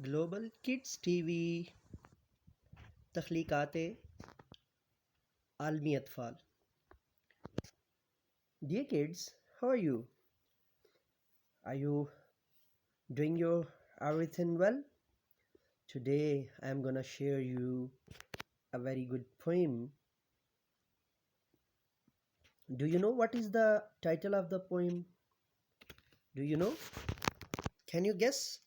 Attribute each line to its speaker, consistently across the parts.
Speaker 1: Global Kids TV تخلیقات عالمی اطفال. Dear kids, how are you? Are you doing your everything well? Today I am gonna share you a very good poem. Do you know what is the title of the poem? Do you know? Can you guess?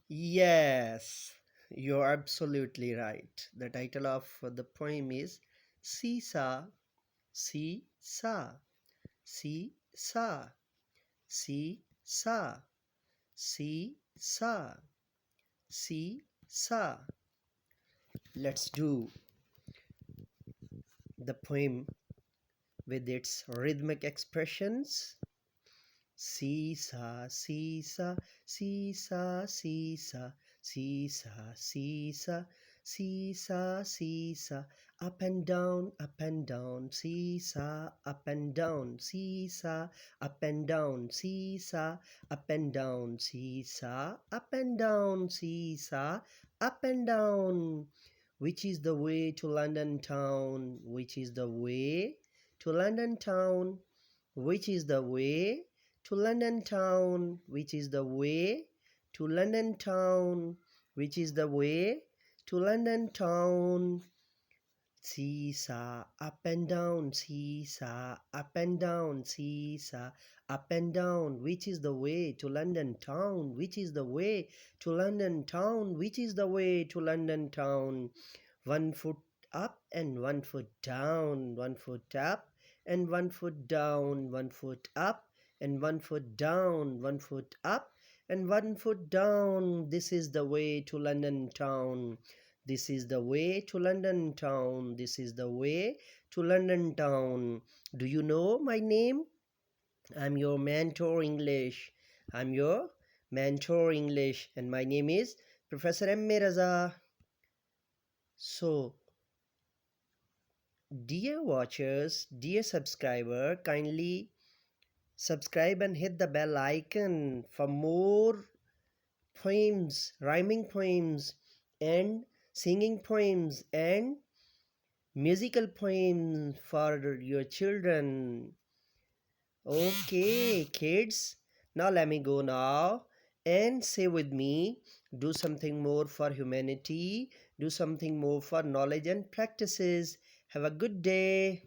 Speaker 1: Yes, you're absolutely right. The title of the poem is Seesaw, Seesaw, Seesaw, Seesaw, Seesaw, Seesaw. Let's do the poem with its rhythmic expressions. Seesaw, seesaw, seesaw, seesaw, seesaw, seesaw, seesaw, seesaw, up and down, seesaw, up and down, seesaw, up and down, seesaw, up and down, seesaw, up and down, seesaw, up and down. Which is the way to London town? Which is the way to London town? Which is the way to London town? Which is the way to London town? Which is the way to London town? Seesaw, up and down, seesaw, up and down, seesaw, up and down. Which is the way to London town? Which is the way to London town? Which is the way to London town? 1 foot up and 1 foot down, 1 foot up and 1 foot down, 1 foot up and 1 foot down, 1 foot up and 1 foot down. This is the way to London town. This is the way to London town. This is the way to London town. Do you know my name? I'm your mentor English. I'm your mentor English, and my name is Professor MA Raza. So, dear watchers, dear subscriber, kindly subscribe and hit the bell icon for more poems, rhyming poems, and singing poems, and musical poems for your children. Okay, kids, now let me go now and say with me, do something more for humanity, do something more for knowledge and practices. Have a good day.